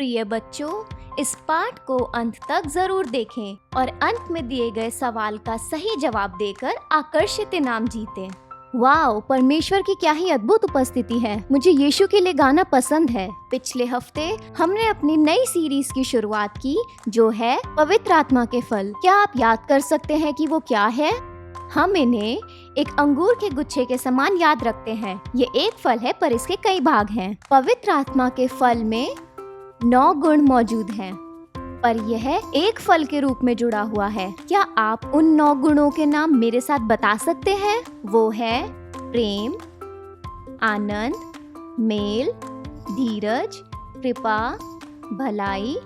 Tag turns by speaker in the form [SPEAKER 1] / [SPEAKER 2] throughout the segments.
[SPEAKER 1] प्रिय बच्चों, इस पाठ को अंत तक जरूर देखें और अंत में दिए गए सवाल का सही जवाब देकर आकर्षित इनाम जीतें। वाओ, परमेश्वर की क्या ही अद्भुत उपस्थिति है। मुझे यीशु के लिए गाना पसंद है। पिछले हफ्ते हमने अपनी नई सीरीज की शुरुआत की जो है पवित्र आत्मा के फल। क्या आप याद कर सकते हैं कि वो क्या है? हम इन्हें एक अंगूर के गुच्छे के समान याद रखते हैं। ये एक फल है पर इसके कई भाग हैं। पवित्र आत्मा के फल में 9 गुण मौजूद हैं, पर यह एक फल के रूप में जुड़ा हुआ है। क्या आप उन 9 गुणों के नाम मेरे साथ बता सकते हैं? वो है प्रेम, आनंद, मेल, धीरज, कृपा, भलाई,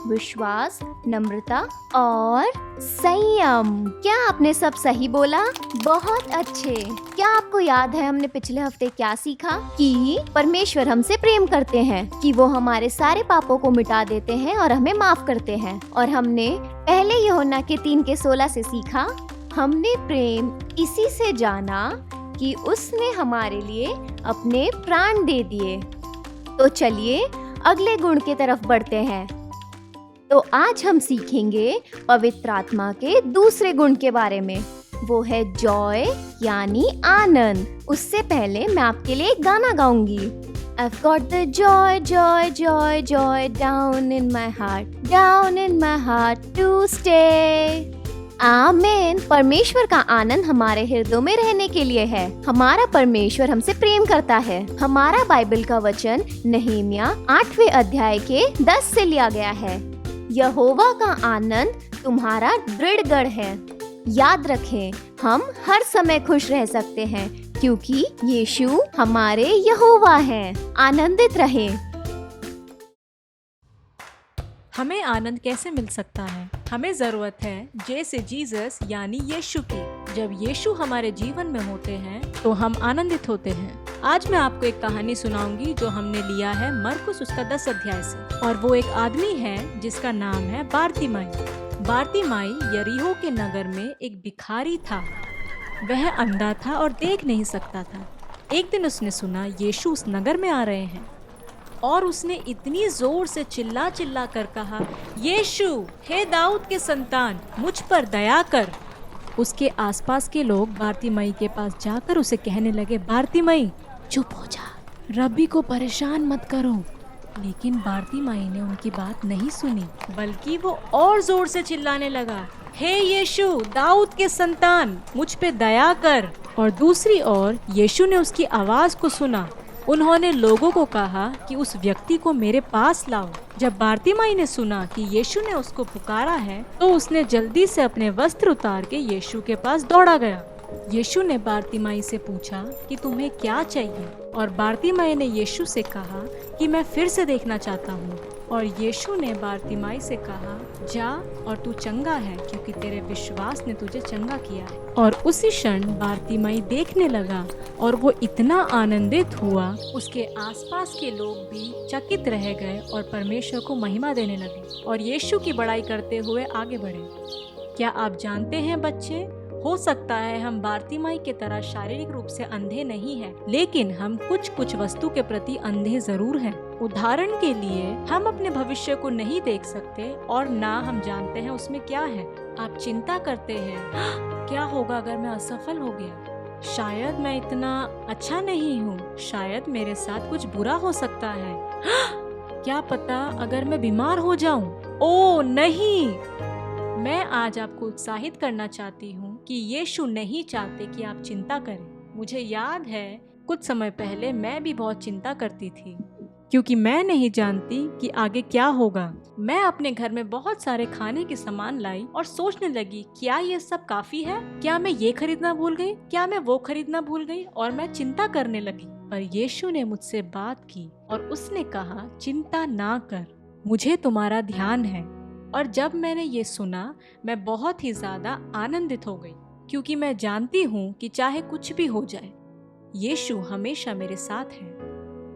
[SPEAKER 1] विश्वास, नम्रता और संयम। क्या आपने सब सही बोला? बहुत अच्छे। क्या आपको याद है हमने पिछले हफ्ते क्या सीखा? कि परमेश्वर हमसे प्रेम करते हैं, कि वो हमारे सारे पापों को मिटा देते हैं और हमें माफ करते हैं। और हमने पहले यूहन्ना के 3:16 से सीखा, हमने प्रेम इसी से जाना कि उसने हमारे लिए अपने प्राण दे दिए। तो चलिए अगले गुण की तरफ बढ़ते हैं। तो आज हम सीखेंगे पवित्र आत्मा के दूसरे गुण के बारे में। वो है जॉय यानी आनंद। उससे पहले मैं आपके लिए एक गाना गाऊंगी। I've got the joy, joy, joy, joy down in my heart to stay. आमीन। परमेश्वर का आनंद हमारे हृदयों में रहने के लिए है। हमारा परमेश्वर हमसे प्रेम करता है। हमारा बाइबल का वचन नहमीया 8वें अध्याय के 10 से लिया गया है। यहोवा का आनंद तुम्हारा दृढ़ गढ़ है। याद रखें, हम हर समय खुश रह सकते हैं क्योंकि यीशु हमारे यहोवा हैं। आनंदित रहें।
[SPEAKER 2] हमें आनंद कैसे मिल सकता है? हमें जरूरत है जैसे जीसस यानी यीशु की। जब यीशु हमारे जीवन में होते हैं तो हम आनंदित होते हैं। आज मैं आपको एक कहानी सुनाऊंगी जो हमने लिया है मरकुस उसका 10 अध्याय से। और वो एक आदमी है जिसका नाम है बारतिमाई। बारतिमाई यरीहो के नगर में एक भिखारी था। वह अंधा था और देख नहीं सकता था। एक दिन उसने सुना यीशु उस नगर में आ रहे हैं और उसने इतनी जोर से चिल्ला चिल्ला कर कहा, यीशु, हे दाऊद के संतान, मुझ पर दया कर। उसके आसपास के लोग बारतिमाई के पास जाकर उसे कहने लगे, बारतिमाई चुप हो जा, रब्बी को परेशान मत करो। लेकिन बारतिमाई ने उनकी बात नहीं सुनी, बल्कि वो और जोर से चिल्लाने लगा, हे यीशु, दाऊद के संतान, मुझ पे दया कर। और दूसरी ओर यीशु ने उसकी आवाज को सुना। उन्होंने लोगों को कहा कि उस व्यक्ति को मेरे पास लाओ। जब बारतिमाई ने सुना कि यीशु ने उसको पुकारा है तो उसने जल्दी से अपने वस्त्र उतार के यीशु के पास दौड़ा गया। यीशु ने बारतिमाई से पूछा कि तुम्हें क्या चाहिए? और बारतिमाई ने यीशु से कहा कि मैं फिर से देखना चाहता हूँ। और यीशु ने बारतिमाई से कहा, जा और तू चंगा है क्योंकि तेरे विश्वास ने तुझे चंगा किया है। और उसी क्षण बारतिमाई देखने लगा और वो इतना आनंदित हुआ, उसके आसपास के लोग भी चकित रह गए और परमेश्वर को महिमा देने लगे और यीशु की बड़ाई करते हुए आगे बढ़े। क्या आप जानते हैं बच्चे, हो सकता है हम बारतिमाई की तरह शारीरिक रूप से अंधे नहीं हैं, लेकिन हम कुछ वस्तु के प्रति अंधे जरूर हैं। उदाहरण के लिए हम अपने भविष्य को नहीं देख सकते और ना हम जानते हैं उसमें क्या है। आप चिंता करते हैं, क्या होगा अगर मैं असफल हो गया? शायद मैं इतना अच्छा नहीं हूँ, शायद मेरे साथ कुछ बुरा हो सकता है। क्या पता अगर मैं बीमार हो जाऊं? ओ नहीं, मैं आज आपको उत्साहित करना चाहती हूँ कि यीशु नहीं चाहते कि आप चिंता करें। मुझे याद है कुछ समय पहले मैं भी बहुत चिंता करती थी क्योंकि मैं नहीं जानती कि आगे क्या होगा। मैं अपने घर में बहुत सारे खाने के सामान लाई और सोचने लगी, क्या ये सब काफी है? क्या मैं ये खरीदना भूल गई? क्या मैं वो खरीदना भूल गई? और मैं चिंता करने लगी। पर यीशु ने मुझसे बात की और उसने कहा, चिंता ना कर, मुझे तुम्हारा ध्यान है। और जब मैंने ये सुना मैं बहुत ही ज्यादा आनंदित हो गई क्योंकि मैं जानती हूँ कि चाहे कुछ भी हो जाए यीशु हमेशा मेरे साथ है।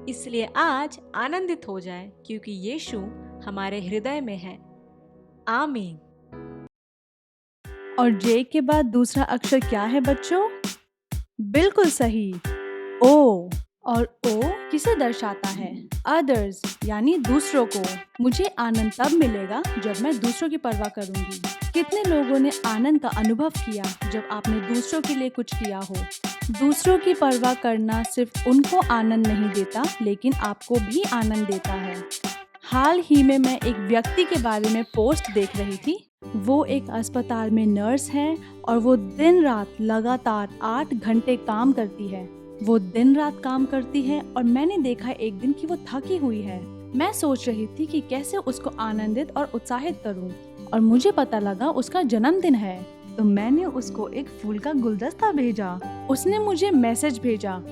[SPEAKER 2] इसलिए आज आनंदित हो जाए क्योंकि यीशु हमारे हृदय में है। आमीन।
[SPEAKER 3] और जे के बाद दूसरा अक्षर क्या है बच्चों? बिल्कुल सही, ओ। और ओ किसे दर्शाता है? अदर्स यानी दूसरों को। मुझे आनंद तब मिलेगा जब मैं दूसरों की परवाह करूंगी। कितने लोगों ने आनंद का अनुभव किया जब आपने दूसरों के लिए कुछ किया हो? दूसरों की परवाह करना सिर्फ उनको आनंद नहीं देता, लेकिन आपको भी आनंद देता है। हाल ही में मैं एक व्यक्ति के बारे में पोस्ट देख रही थी। वो एक अस्पताल में नर्स है और वो दिन रात लगातार 8 घंटे काम करती है। वो दिन रात काम करती है और मैंने देखा एक दिन कि वो थकी हुई है। मैं सोच रही थी कि कैसे उसको आनंदित और उत्साहित करूं, और मुझे पता लगा उसका जन्मदिन है। तो मैंने उसको एक फूल का गुलदस्ता भेजा। उसने मुझे मैसेज भेजा,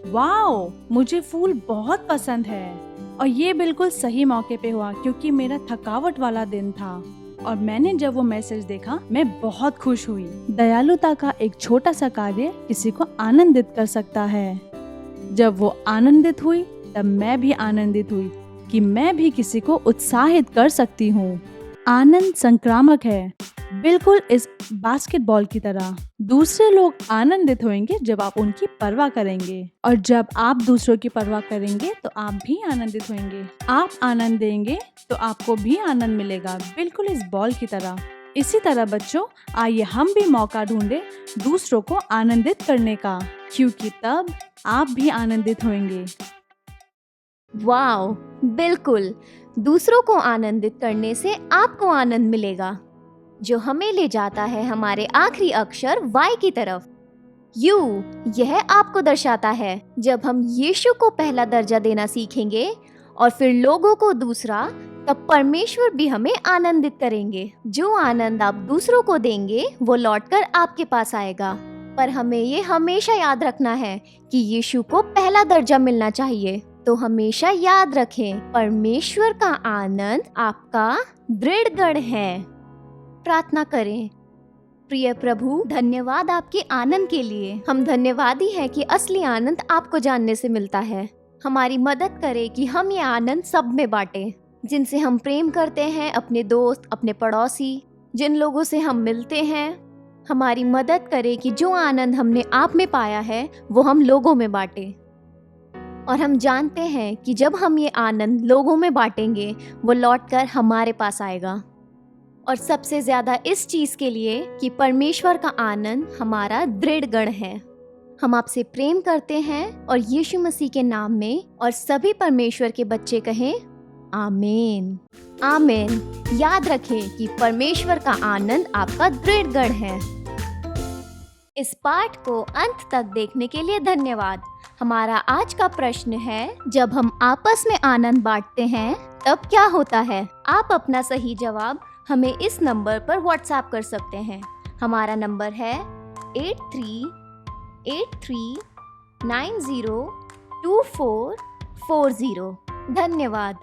[SPEAKER 3] वाओ, मुझे फूल बहुत पसंद है। और ये बिल्कुल सही मौके पे हुआ क्योंकि मेरा थकावट वाला दिन था। और मैंने जब वो मैसेज देखा मैं बहुत खुश हुई। दयालुता का एक छोटा सा कार्य किसी को आनंदित कर सकता है। जब वो आनंदित हुई तब मैं भी आनंदित हुई कि मैं भी किसी को उत्साहित कर सकती हूँ। आनंद संक्रामक है, बिल्कुल इस बास्केटबॉल की तरह। दूसरे लोग आनंदित होंगे जब आप उनकी परवाह करेंगे, और जब आप दूसरों की परवाह करेंगे तो आप भी आनंदित होंगे। आप आनंद देंगे तो आपको भी आनंद मिलेगा, बिल्कुल इस बॉल की तरह। इसी तरह बच्चों, आइए हम भी मौका ढूंढे दूसरों को आनंदित करने का, क्योंकि तब आप भी आनंदित होंगे।
[SPEAKER 1] वाओ, बिल्कुल। दूसरों को आनंदित करने से आपको आनंद मिलेगा, जो हमें ले जाता है हमारे आखिरी अक्षर Y की तरफ। यू, यह आपको दर्शाता है जब हम यीशु को पहला दर्जा देना सीखेंगे और फिर लोगों को दूसरा, तब परमेश्वर भी हमें आनंदित करेंगे। जो आनंद आप दूसरों को देंगे वो लौटकर आपके पास आएगा। पर हमें ये हमेशा याद रखना है कि यीशु को पहला दर्जा मिलना चाहिए। तो हमेशा याद रखें, परमेश्वर का आनंद आपका दृढ़ गढ़ है। प्रार्थना करें। प्रिय प्रभु, धन्यवाद आपके आनंद के लिए। हम धन्यवादी हैं कि असली आनंद आपको जानने से मिलता है। हमारी मदद करें कि हम ये आनंद सब में बांटें, जिनसे हम प्रेम करते हैं, अपने दोस्त, अपने पड़ोसी, जिन लोगों से हम मिलते हैं। हमारी मदद करें कि जो आनंद हमने आप में पाया है वो हम लोगों में बांटें। और हम जानते हैं कि जब हम ये आनंद लोगों में बांटेंगे वो लौटकर हमारे पास आएगा। और सबसे ज्यादा इस चीज के लिए कि परमेश्वर का आनंद हमारा दृढ़ गढ़ है। हम आपसे प्रेम करते हैं और यीशु मसीह के नाम में, और सभी परमेश्वर के बच्चे कहें आमीन। आमीन। याद रखें कि परमेश्वर का आनंद आपका दृढ़ गढ़ है। इस पाठ को अंत तक देखने के लिए धन्यवाद। हमारा आज का प्रश्न है, जब हम आपस में आनंद बांटते हैं तब क्या होता है? आप अपना सही जवाब हमें इस नंबर पर व्हाट्सएप कर सकते हैं। हमारा नंबर है 8383902440। धन्यवाद।